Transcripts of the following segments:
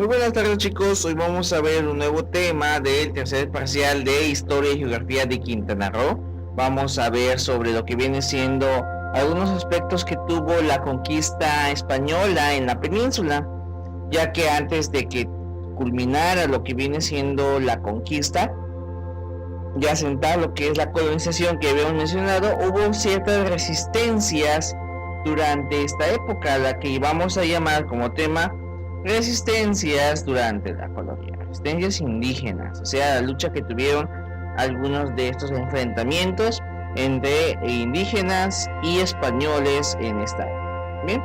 Muy buenas tardes chicos, hoy vamos a ver un nuevo tema del tercer parcial de Historia y Geografía de Quintana Roo. Vamos a ver sobre lo que viene siendo algunos aspectos que tuvo la conquista española en la península, ya que antes de que culminara lo que viene siendo la conquista, ya sentar lo que es la colonización que habíamos mencionado, hubo ciertas resistencias durante esta época, la que vamos a llamar como tema resistencias durante la colonia, resistencias indígenas, o sea, la lucha que tuvieron algunos de estos enfrentamientos entre indígenas y españoles en esta época. Bien,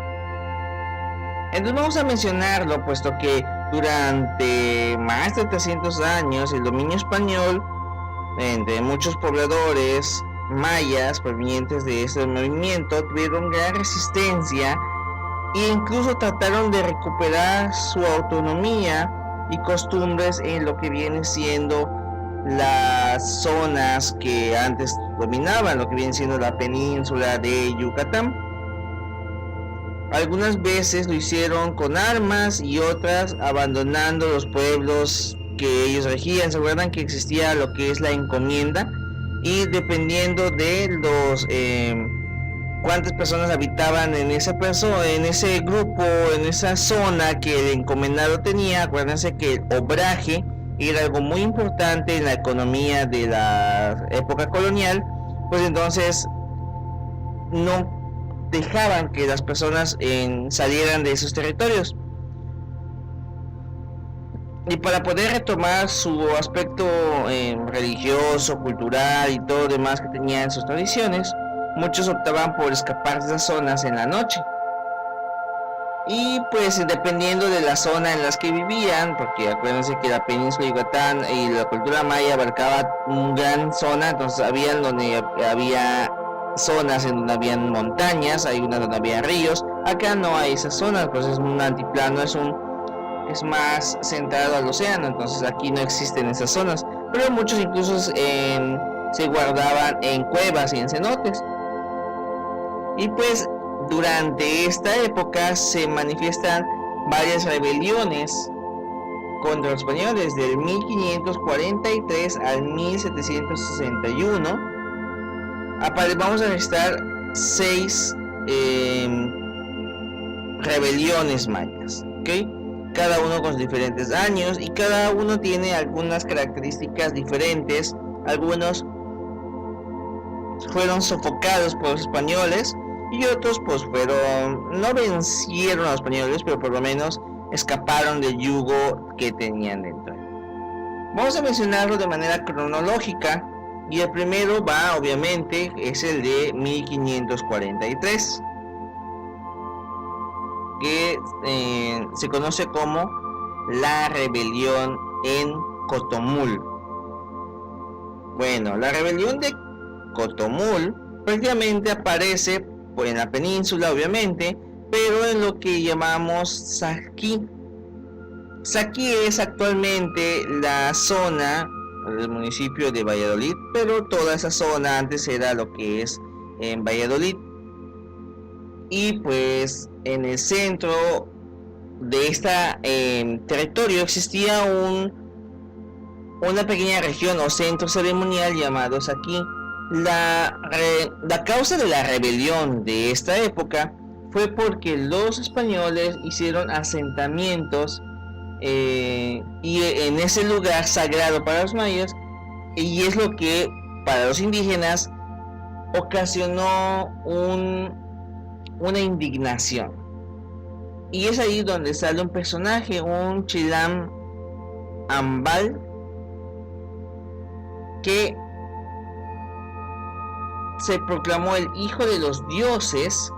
entonces vamos a mencionarlo, puesto que durante más de 300 años el dominio español entre muchos pobladores mayas provenientes de este movimiento tuvieron gran resistencia e incluso trataron de recuperar su autonomía y costumbres en lo que viene siendo las zonas que antes dominaban, lo que viene siendo la península de Yucatán. Algunas veces lo hicieron con armas y otras abandonando los pueblos que ellos regían. Se acuerdan que existía lo que es la encomienda, y dependiendo de los cuántas personas habitaban en ese grupo, en esa zona que el encomendado tenía. Acuérdense que el obraje era algo muy importante en la economía de la época colonial, pues entonces no dejaban que las personas salieran de esos territorios. Y para poder retomar su aspecto religioso, cultural y todo lo demás que tenían en sus tradiciones, muchos optaban por escapar de esas zonas en la noche. Y pues dependiendo de la zona en las que vivían, porque acuérdense que la península de Yucatán y la cultura maya abarcaba una gran zona, entonces había zonas en donde habían montañas, hay unas donde había ríos. Acá no hay esas zonas, pues es un altiplano, es más centrado al océano, entonces aquí no existen esas zonas, pero muchos incluso se guardaban en cuevas y en cenotes. Y pues durante esta época se manifiestan varias rebeliones contra los españoles, del 1543 al 1761. Vamos a registrar 6 rebeliones mayas, ¿ok? Cada uno con diferentes años y cada uno tiene algunas características diferentes. Algunos fueron sofocados por los españoles y otros pues no vencieron a los españoles, pero por lo menos escaparon del yugo que tenían dentro. Vamos a mencionarlo de manera cronológica, y el primero obviamente es el de 1543, que se conoce como la rebelión en Cotomul. Bueno, la rebelión de Cotomul prácticamente aparece en la península, obviamente, pero en lo que llamamos Saqui. Saqui es actualmente la zona del municipio de Valladolid, pero toda esa zona antes era lo que es en Valladolid. Y pues en el centro de este territorio existía una pequeña región o centro ceremonial llamado Saqui. La causa de la rebelión de esta época fue porque los españoles hicieron asentamientos y en ese lugar sagrado para los mayas, y es lo que para los indígenas ocasionó una indignación. Y es ahí donde sale un personaje, un Chilam Ambal, que se proclamó el hijo de los dioses,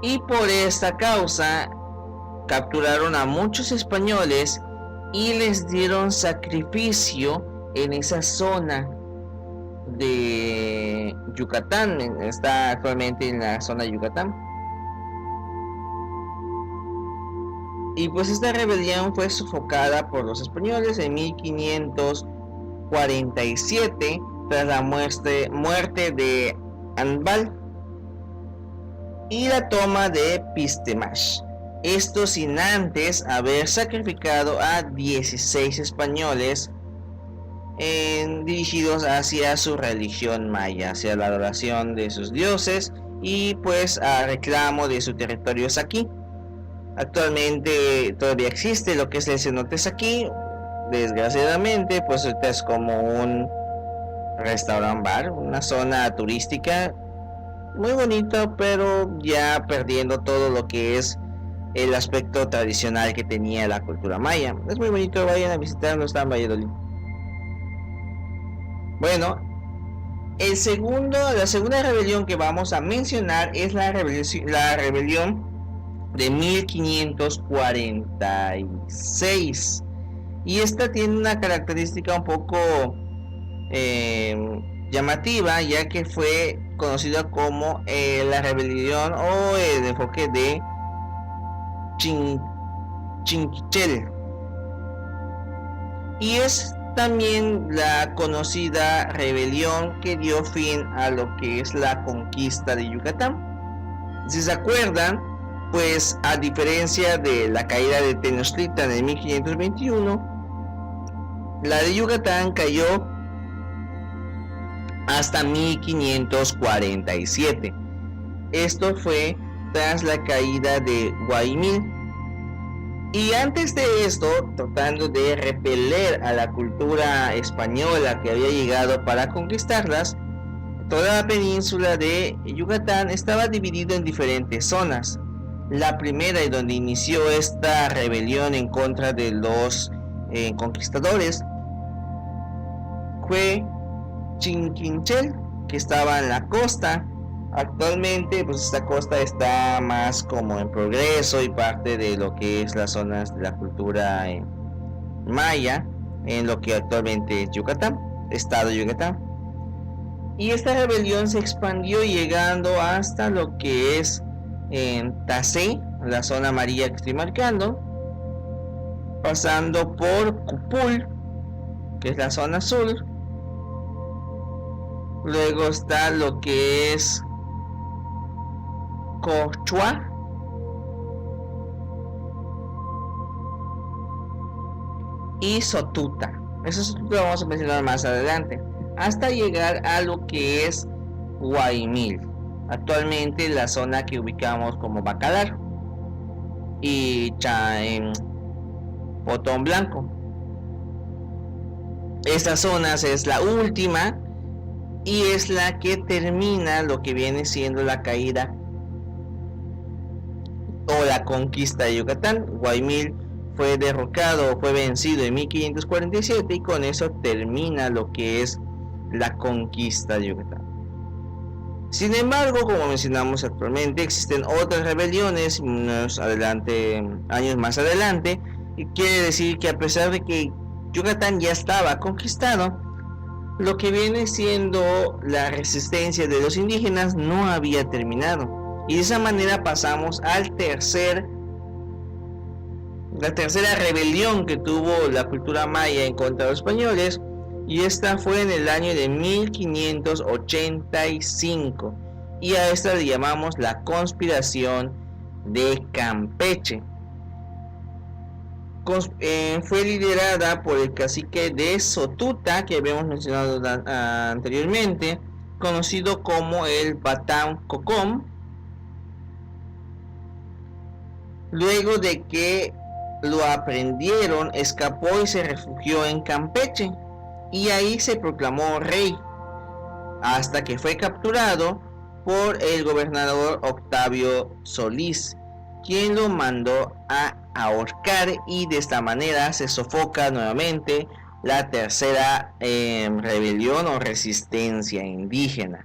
y por esta causa capturaron a muchos españoles y les dieron sacrificio en esa zona de Yucatán. Está actualmente en la zona de Yucatán. Y pues esta rebelión fue sofocada por los españoles en 1547 tras la muerte de Anbal y la toma de Pistemash. Esto sin antes haber sacrificado a 16 españoles dirigidos hacia su religión maya, hacia la adoración de sus dioses y pues a reclamo de su territorio Saqui. Actualmente todavía existe lo que es el cenote Saqui. Desgraciadamente pues ahorita es como un restaurant bar, una zona turística muy bonito, pero ya perdiendo todo lo que es el aspecto tradicional que tenía la cultura maya. Es muy bonito, vayan a visitarlo, está en Valladolid. Bueno, la segunda rebelión que vamos a mencionar es la rebelión de 1546. Y esta tiene una característica un poco llamativa, ya que fue conocida como la rebelión o el enfoque de Chinquichel. Y es también la conocida rebelión que dio fin a lo que es la conquista de Yucatán. Si se acuerdan, pues a diferencia de la caída de Tenochtitlan en 1521, la de Yucatán cayó hasta 1547. Esto fue tras la caída de Guaymil. Y antes de esto, tratando de repeler a la cultura española que había llegado para conquistarlas, toda la península de Yucatán estaba dividida en diferentes zonas. La primera y donde inició esta rebelión en contra de los conquistadores fue Chinquinchel, que estaba en la costa. Actualmente pues esta costa está más como en progreso y parte de lo que es las zonas de la cultura maya en lo que actualmente es Yucatán, estado de Yucatán. Y esta rebelión se expandió llegando hasta lo que es en Tacé, la zona amarilla que estoy marcando, pasando por Cupul, que es la zona azul. Luego está lo que es Cochua y Sotuta. Eso lo vamos a mencionar más adelante, hasta llegar a lo que es Guaymil, actualmente la zona que ubicamos como Bacalar y Potón Blanco. Esta zona es la última y es la que termina lo que viene siendo la caída o la conquista de Yucatán. Guaymil fue derrocado, fue vencido en 1547 y con eso termina lo que es la conquista de Yucatán. Sin embargo, como mencionamos actualmente, existen otras rebeliones años más adelante, y quiere decir que a pesar de que Yucatán ya estaba conquistado, lo que viene siendo la resistencia de los indígenas no había terminado. Y de esa manera pasamos a la tercera rebelión que tuvo la cultura maya en contra de los españoles, y esta fue en el año de 1585, y a esta le llamamos la conspiración de Campeche. Fue liderada por el cacique de Sotuta, que habíamos mencionado anteriormente, conocido como el Batán Cocom. Luego de que lo aprendieron, escapó y se refugió en Campeche, y ahí se proclamó rey, hasta que fue capturado por el gobernador Octavio Solís, quien lo mandó a ahorcar, y de esta manera se sofoca nuevamente la tercera rebelión o resistencia indígena.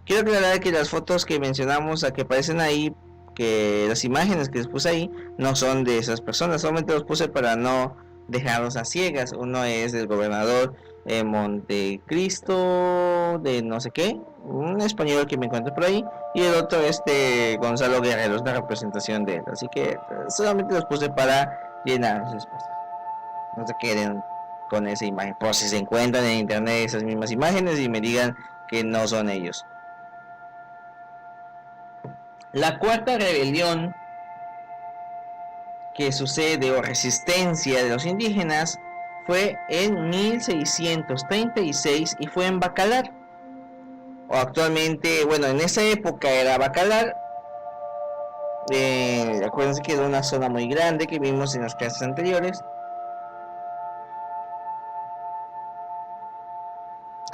Quiero aclarar que las fotos que mencionamos, que aparecen ahí, que las imágenes que les puse ahí, no son de esas personas, solamente los puse para no dejarlos a ciegas. Uno es del gobernador Montecristo de no sé qué, un español que me encuentro por ahí, y el otro es de Gonzalo Guerrero, es una representación de él, así que solamente los puse para llenar los espacios. No se queden con esa imagen, por si se encuentran en internet esas mismas imágenes y me digan que no son ellos. La cuarta rebelión que sucede o resistencia de los indígenas fue en 1636 y fue en Bacalar, o actualmente, bueno, en esa época era Bacalar. Acuérdense que era una zona muy grande que vimos en las clases anteriores,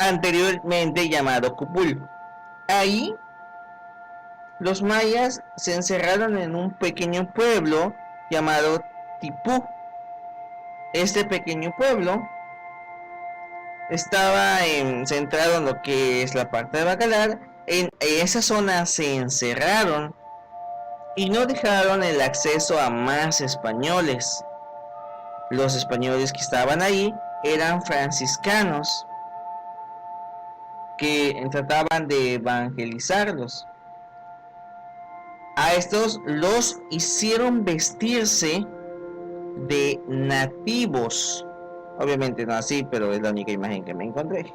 anteriormente llamado Cupul. Ahí los mayas se encerraron en un pequeño pueblo llamado Tipú. Este pequeño pueblo estaba centrado en lo que es la parte de Bacalar. En esa zona se encerraron y no dejaron el acceso a más españoles. Los españoles que estaban ahí eran franciscanos que trataban de evangelizarlos. A estos los hicieron vestirse de nativos. Obviamente no así, pero es la única imagen que me encontré.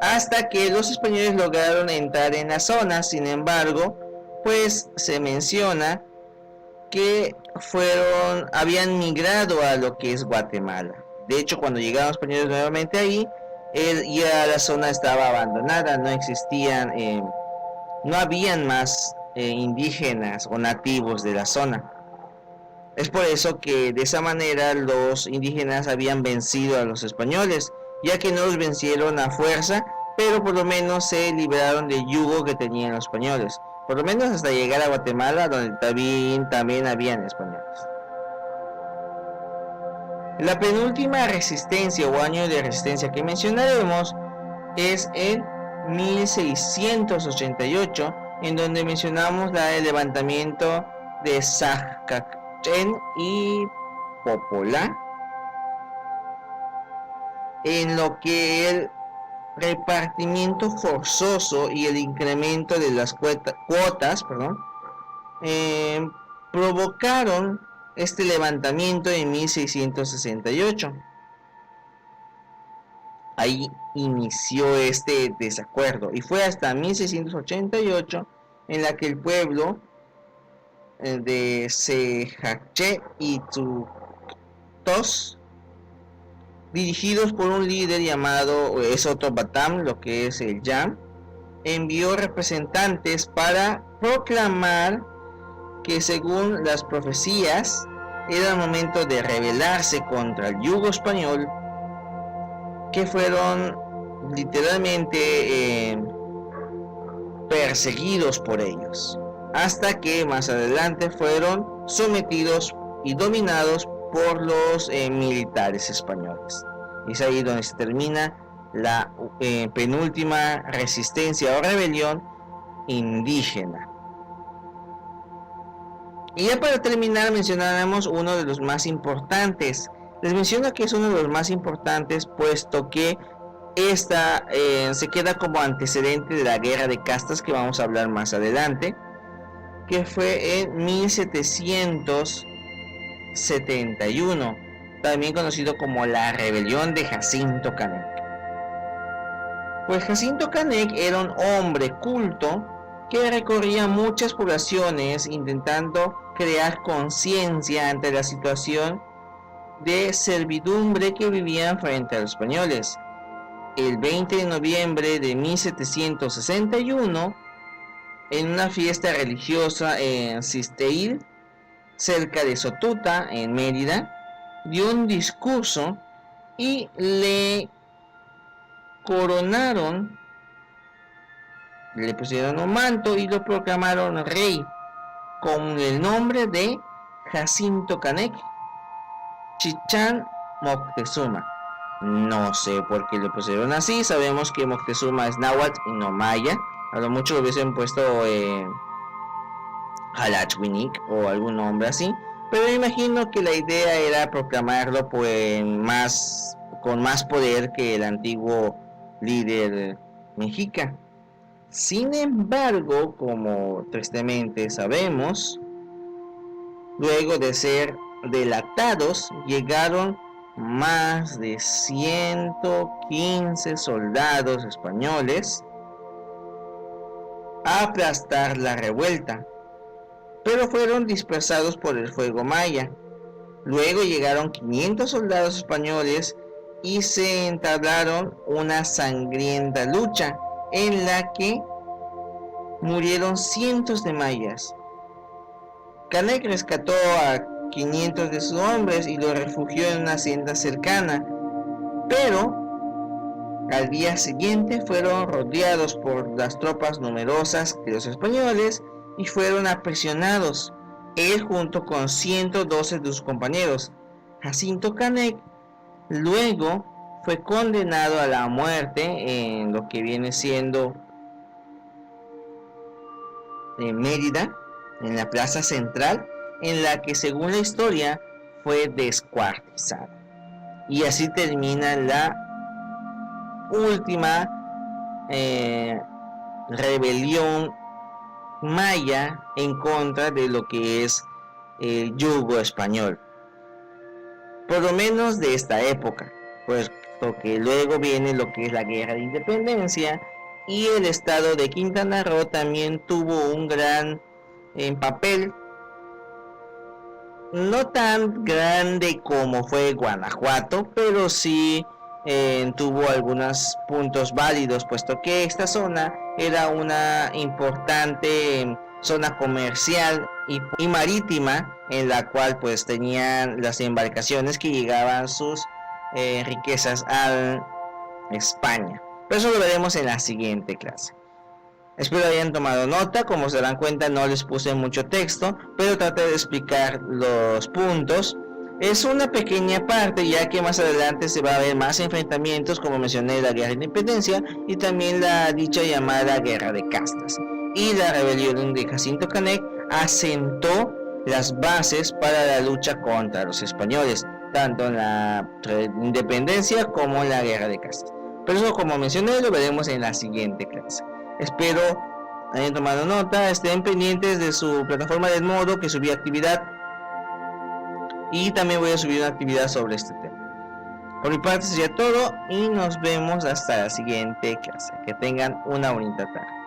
Hasta que los españoles lograron entrar en la zona. Sin embargo, pues se menciona que habían migrado a lo que es Guatemala. De hecho, cuando llegaron los españoles nuevamente ahí, ya la zona estaba abandonada, no existían, no habían más indígenas o nativos de la zona. Es por eso que de esa manera los indígenas habían vencido a los españoles, ya que no los vencieron a fuerza, pero por lo menos se libraron del yugo que tenían los españoles, por lo menos hasta llegar a Guatemala, donde también habían españoles. La penúltima resistencia o año de resistencia que mencionaremos es en 1688, en donde mencionamos el levantamiento de Zacacén y Popolá, en lo que el repartimiento forzoso y el incremento de las cuotas provocaron este levantamiento en 1668. Ahí inició este desacuerdo y fue hasta 1688 en la que el pueblo de Cejaché y Tuctos, dirigidos por un líder llamado Esotobatam, lo que es el Yam, envió representantes para proclamar que según las profecías era el momento de rebelarse contra el yugo español, que fueron literalmente perseguidos por ellos, hasta que más adelante fueron sometidos y dominados por los militares españoles. Es ahí donde se termina la penúltima resistencia o rebelión indígena. Y ya para terminar mencionaremos uno de los más importantes. Les menciono que es uno de los más importantes puesto que esta se queda como antecedente de la guerra de castas que vamos a hablar más adelante, que fue en 1771, también conocido como la rebelión de Jacinto Canec. Pues Jacinto Canec era un hombre culto que recorría muchas poblaciones intentando crear conciencia ante la situación de servidumbre que vivían frente a los españoles. El 20 de noviembre de 1761, en una fiesta religiosa en Cisteil, cerca de Sotuta, en Mérida, dio un discurso y le coronaron, le pusieron un manto y lo proclamaron rey con el nombre de Jacinto Canec Chichán Moctezuma. No sé por qué le pusieron así. Sabemos que Moctezuma es náhuatl y no maya. A lo mucho lo hubiesen puesto Halachwinik o algún nombre así. Pero me imagino que la idea era proclamarlo con más poder que el antiguo líder mexica. Sin embargo, como tristemente sabemos, luego de ser delatados, llegaron más de 115 soldados españoles a aplastar la revuelta, pero fueron dispersados por el fuego maya. Luego llegaron 500 soldados españoles y se entablaron una sangrienta lucha en la que murieron cientos de mayas. Canek rescató a 500 de sus hombres y los refugió en una hacienda cercana, pero al día siguiente fueron rodeados por las tropas numerosas de los españoles y fueron aprisionados, él junto con 112 de sus compañeros. Jacinto Canek luego fue condenado a la muerte en lo que viene siendo en Mérida, en la plaza central, en la que según la historia fue descuartizado. Y así termina la última rebelión maya en contra de lo que es el yugo español, por lo menos de esta época, puesto que luego viene lo que es la guerra de independencia, y el estado de Quintana Roo también tuvo un gran papel, no tan grande como fue Guanajuato, pero sí tuvo algunos puntos válidos, puesto que esta zona era una importante zona comercial y marítima, en la cual pues tenían las embarcaciones que llegaban sus riquezas a España. Pero eso lo veremos en la siguiente clase. Espero hayan tomado nota. Como se dan cuenta, no les puse mucho texto, pero traté de explicar los puntos. Es una pequeña parte, ya que más adelante se va a ver más enfrentamientos, como mencioné, la guerra de independencia y también la dicha llamada guerra de castas. Y la rebelión de Jacinto Canek asentó las bases para la lucha contra los españoles, tanto en la independencia como en la guerra de castas. Pero eso, como mencioné, lo veremos en la siguiente clase. Espero hayan tomado nota, estén pendientes de su plataforma de Edmodo, que subí actividad, y también voy a subir una actividad sobre este tema. Por mi parte sería todo y nos vemos hasta la siguiente clase. Que tengan una bonita tarde.